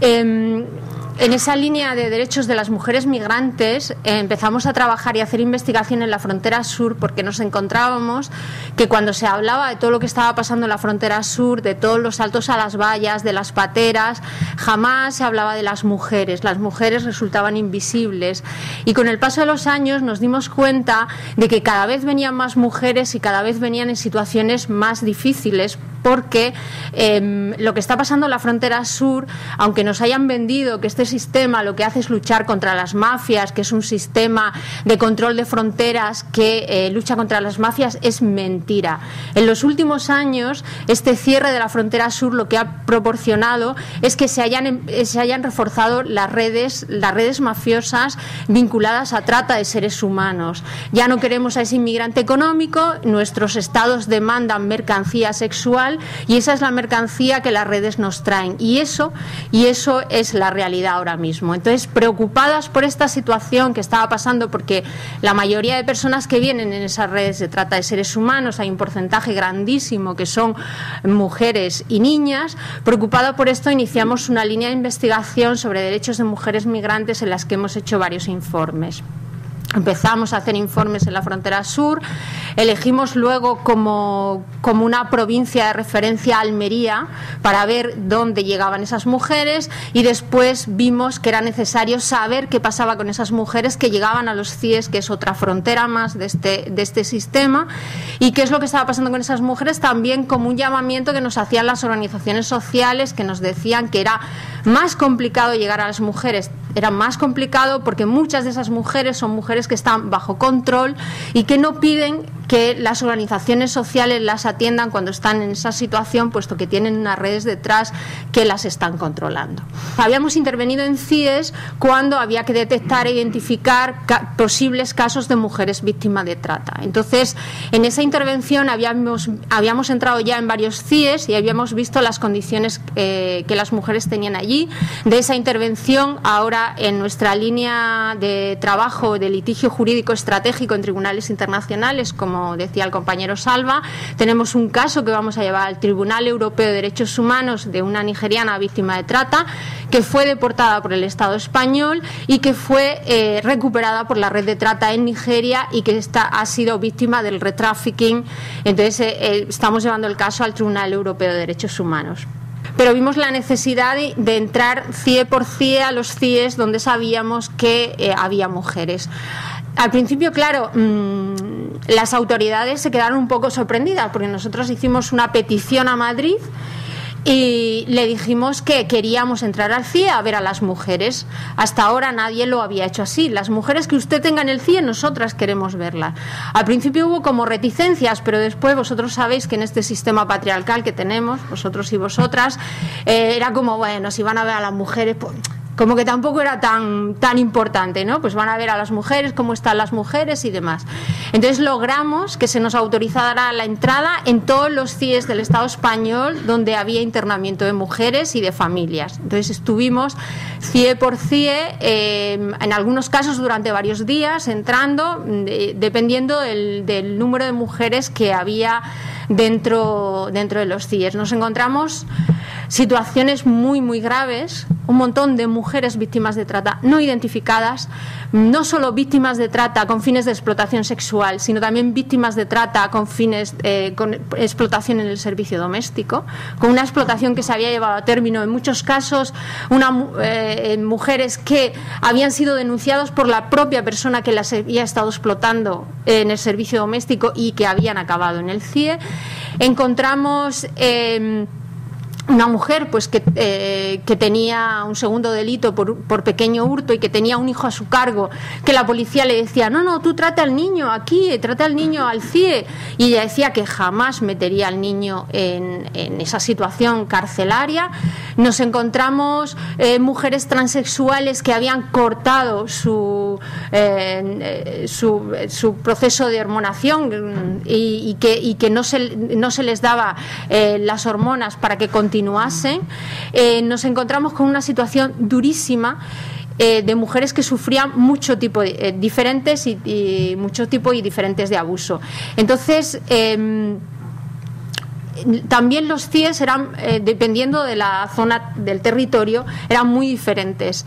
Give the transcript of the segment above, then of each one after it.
En esa línea de derechos de las mujeres migrantes empezamos a trabajar y a hacer investigación en la frontera sur, porque nos encontrábamos que cuando se hablaba de todo lo que estaba pasando en la frontera sur, de todos los saltos a las vallas, de las pateras, jamás se hablaba de las mujeres resultaban invisibles, y con el paso de los años nos dimos cuenta de que cada vez venían más mujeres y cada vez venían en situaciones más difíciles, porque lo que está pasando en la frontera sur, aunque nos hayan vendido que este sistema lo que hace es luchar contra las mafias, que es un sistema de control de fronteras que lucha contra las mafias, es mentira. En los últimos años, este cierre de la frontera sur lo que ha proporcionado es que se hayan reforzado las redes mafiosas vinculadas a trata de seres humanos. Ya no queremos a ese inmigrante económico, nuestros estados demandan mercancía sexual, y esa es la mercancía que las redes nos traen, y eso es la realidad ahora mismo. Entonces, preocupadas por esta situación que estaba pasando, porque la mayoría de personas que vienen en esas redes de trata de seres humanos, hay un porcentaje grandísimo que son mujeres y niñas, preocupada por esto iniciamos una línea de investigación sobre derechos de mujeres migrantes en las que hemos hecho varios informes. Empezamos a hacer informes en la frontera sur, elegimos luego como una provincia de referencia Almería para ver dónde llegaban esas mujeres, y después vimos que era necesario saber qué pasaba con esas mujeres que llegaban a los CIES, que es otra frontera más de este sistema, y qué es lo que estaba pasando con esas mujeres, también como un llamamiento que nos hacían las organizaciones sociales, que nos decían que era más complicado llegar a las mujeres. Era más complicado porque muchas de esas mujeres son mujeres que están bajo control y que no piden que las organizaciones sociales las atiendan cuando están en esa situación, puesto que tienen unas redes detrás que las están controlando. Habíamos intervenido en CIES cuando había que detectar e identificar posibles casos de mujeres víctimas de trata. Entonces, en esa intervención habíamos entrado ya en varios CIES y habíamos visto las condiciones que las mujeres tenían allí. De esa intervención, ahora en nuestra línea de trabajo de litigio jurídico estratégico en tribunales internacionales, como decía el compañero Salva, tenemos un caso que vamos a llevar al Tribunal Europeo de Derechos Humanos de una nigeriana víctima de trata que fue deportada por el Estado español y que fue recuperada por la red de trata en Nigeria y que ha sido víctima del retrafficking. Entonces estamos llevando el caso al Tribunal Europeo de Derechos Humanos. Pero vimos la necesidad de entrar CIE por CIE a los CIEs donde sabíamos que había mujeres. Al principio, claro, las autoridades se quedaron un poco sorprendidas porque nosotros hicimos una petición a Madrid y le dijimos que queríamos entrar al CIE a ver a las mujeres. Hasta ahora nadie lo había hecho así. Las mujeres que usted tenga en el CIE, nosotras queremos verlas. Al principio hubo como reticencias, pero después vosotros sabéis que en este sistema patriarcal que tenemos, vosotros y vosotras, era como, bueno, si van a ver a las mujeres, pues como que tampoco era tan importante, ¿no? Pues van a ver a las mujeres, cómo están las mujeres y demás. Entonces logramos que se nos autorizara la entrada en todos los CIEs del Estado español donde había internamiento de mujeres y de familias. Entonces estuvimos CIE por CIE, en algunos casos durante varios días, entrando, dependiendo del número de mujeres que había dentro de los CIEs. Nos encontramos situaciones muy, muy graves, un montón de mujeres víctimas de trata no identificadas, no solo víctimas de trata con fines de explotación sexual, sino también víctimas de trata con fines con explotación en el servicio doméstico, con una explotación que se había llevado a término en muchos casos, mujeres que habían sido denunciadas por la propia persona que las había estado explotando en el servicio doméstico y que habían acabado en el CIE. Encontramos una mujer pues que tenía un segundo delito por pequeño hurto y que tenía un hijo a su cargo, que la policía le decía, no, tú trata al niño aquí, trata al niño al CIE, y ella decía que jamás metería al niño en esa situación carcelaria. Nos encontramos mujeres transexuales que habían cortado su proceso de hormonación y que no se les daba las hormonas para que continuasen. Nos encontramos con una situación durísima de mujeres que sufrían mucho tipo diferentes y mucho tipo y diferentes de abuso. Entonces también los CIEs eran, dependiendo de la zona del territorio, eran muy diferentes.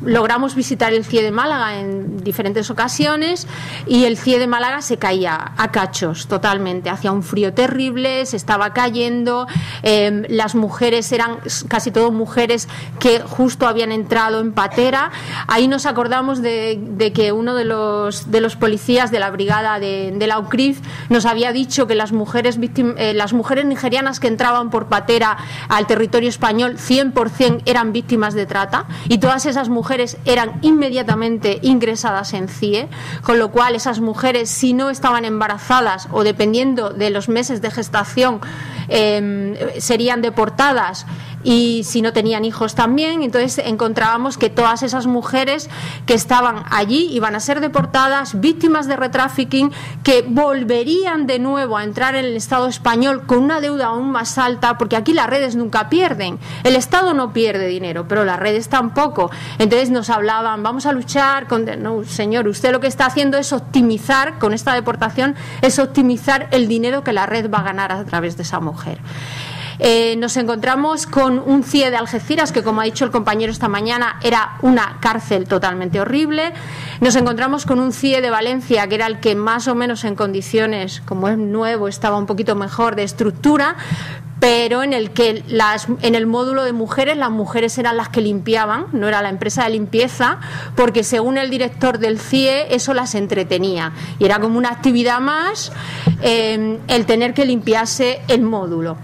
Logramos visitar el CIE de Málaga en diferentes ocasiones y el CIE de Málaga se caía a cachos totalmente, hacía un frío terrible, se estaba cayendo, las mujeres eran casi todo mujeres que justo habían entrado en patera. Ahí nos acordamos de que uno de los policías de la brigada de la UCRIF nos había dicho que las mujeres nigerianas que entraban por patera al territorio español 100% eran víctimas de trata, y todas esas mujeres eran inmediatamente ingresadas en CIE, con lo cual esas mujeres, si no estaban embarazadas o dependiendo de los meses de gestación, serían deportadas, y si no tenían hijos también. Entonces encontrábamos que todas esas mujeres que estaban allí iban a ser deportadas, víctimas de retrafficking, que volverían de nuevo a entrar en el Estado español con una deuda aún más alta, porque aquí las redes nunca pierden, el Estado no pierde dinero, pero las redes tampoco. Entonces nos hablaban, vamos a luchar no, señor, usted lo que está haciendo es optimizar, con esta deportación, es optimizar el dinero que la red va a ganar a través de esa mujer. Nos encontramos con un CIE de Algeciras que, como ha dicho el compañero esta mañana, era una cárcel totalmente horrible. Nos encontramos con un CIE de Valencia que era el que más o menos en condiciones, como es nuevo, estaba un poquito mejor de estructura, pero en el que en el módulo de mujeres, las mujeres eran las que limpiaban, no era la empresa de limpieza, porque según el director del CIE eso las entretenía y era como una actividad más el tener que limpiarse el módulo.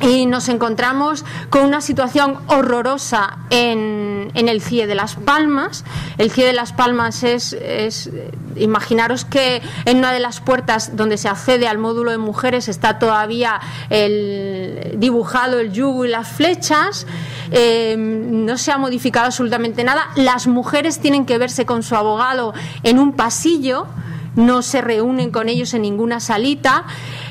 Y nos encontramos con una situación horrorosa en el CIE de Las Palmas. El CIE de Las Palmas imaginaros que en una de las puertas donde se accede al módulo de mujeres está todavía dibujado el yugo y las flechas. No se ha modificado absolutamente nada. Las mujeres tienen que verse con su abogado en un pasillo, no se reúnen con ellos en ninguna salita.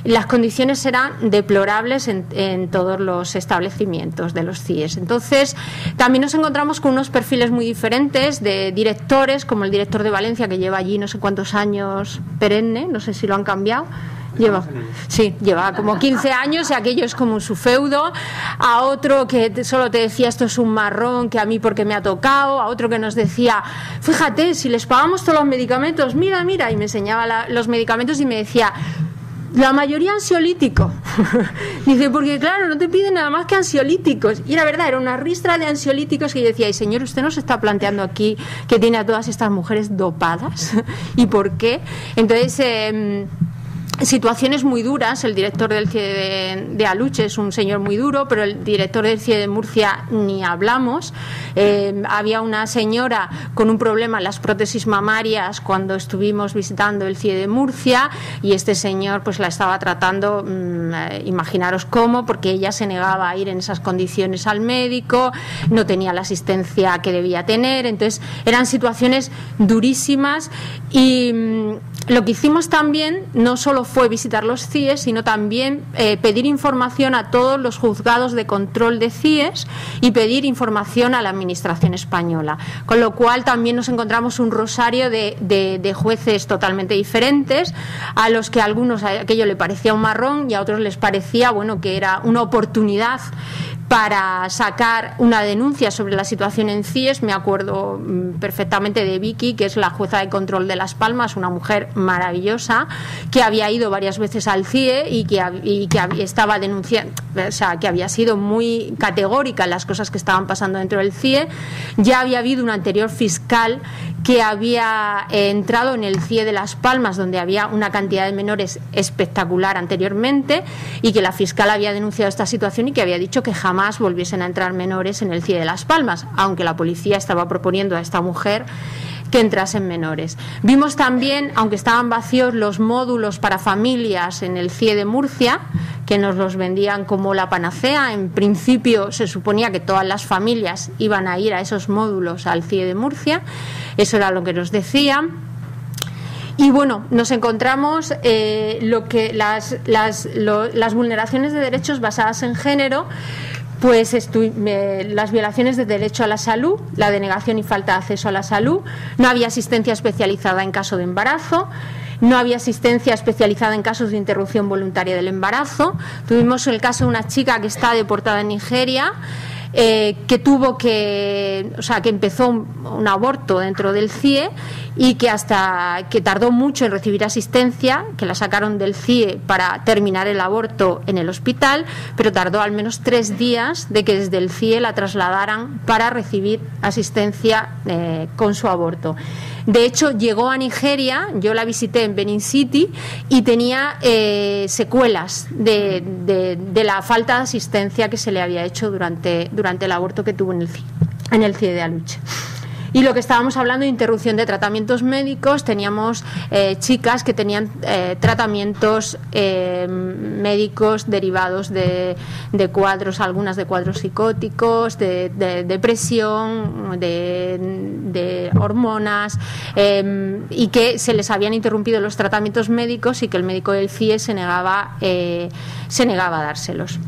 Las condiciones eran deplorables en todos los establecimientos de los CIEs. Entonces, también nos encontramos con unos perfiles muy diferentes de directores, como el director de Valencia, que lleva allí no sé cuántos años perenne, no sé si lo han cambiado. Lleva como 15 años y aquello es como su feudo. A otro que solo te decía esto es un marrón, que a mí porque me ha tocado. A otro que nos decía, fíjate, si les pagamos todos los medicamentos, mira, y me enseñaba los medicamentos y me decía, la mayoría ansiolíticos. Dice, porque claro, no te piden nada más que ansiolíticos. Y era verdad, era una ristra de ansiolíticos que yo decía, y señor, usted no se está planteando aquí que tiene a todas estas mujeres dopadas. ¿Y por qué? Entonces, situaciones muy duras. El director del CIE de Aluche es un señor muy duro, pero el director del CIE de Murcia ni hablamos. Había una señora con un problema en las prótesis mamarias cuando estuvimos visitando el CIE de Murcia, y este señor pues la estaba tratando, imaginaros cómo, porque ella se negaba a ir en esas condiciones al médico, no tenía la asistencia que debía tener. Entonces eran situaciones durísimas. Y lo que hicimos también no solo fue visitar los CIEs, sino también pedir información a todos los juzgados de control de CIEs y pedir información a la Administración española, con lo cual también nos encontramos un rosario de jueces totalmente diferentes, a los que a algunos aquello le parecía un marrón y a otros les parecía que era una oportunidad para sacar una denuncia sobre la situación en CIEs. Me acuerdo perfectamente de Vicky, que es la jueza de control de Las Palmas, una mujer maravillosa, que había ido varias veces al CIE y que estaba denunciando, o sea, que había sido muy categórica en las cosas que estaban pasando dentro del CIE. Ya había habido un anterior fiscal que había entrado en el CIE de Las Palmas, donde había una cantidad de menores espectacular anteriormente, y que la fiscal había denunciado esta situación y que había dicho que jamás volviesen a entrar menores en el CIE de Las Palmas, aunque la policía estaba proponiendo a esta mujer que entrasen menores. Vimos también, aunque estaban vacíos, los módulos para familias en el CIE de Murcia, que nos los vendían como la panacea. En principio se suponía que todas las familias iban a ir a esos módulos al CIE de Murcia, eso era lo que nos decían. Y bueno, nos encontramos las vulneraciones de derechos basadas en género, pues las violaciones de derecho a la salud, la denegación y falta de acceso a la salud, no había asistencia especializada en caso de embarazo, no había asistencia especializada en casos de interrupción voluntaria del embarazo. Tuvimos el caso de una chica que está deportada en Nigeria, que tuvo que, o sea, que empezó un aborto dentro del CIE y que tardó mucho en recibir asistencia, que la sacaron del CIE para terminar el aborto en el hospital, pero tardó al menos 3 días de que desde el CIE la trasladaran para recibir asistencia con su aborto. De hecho, llegó a Nigeria, yo la visité en Benin City y tenía secuelas de la falta de asistencia que se le había hecho durante el aborto que tuvo en el CIE de Aluche. Y lo que estábamos hablando de interrupción de tratamientos médicos, teníamos chicas que tenían tratamientos médicos derivados de cuadros, algunas de cuadros psicóticos, de depresión, de hormonas, y que se les habían interrumpido los tratamientos médicos y que el médico del CIE se negaba a dárselos.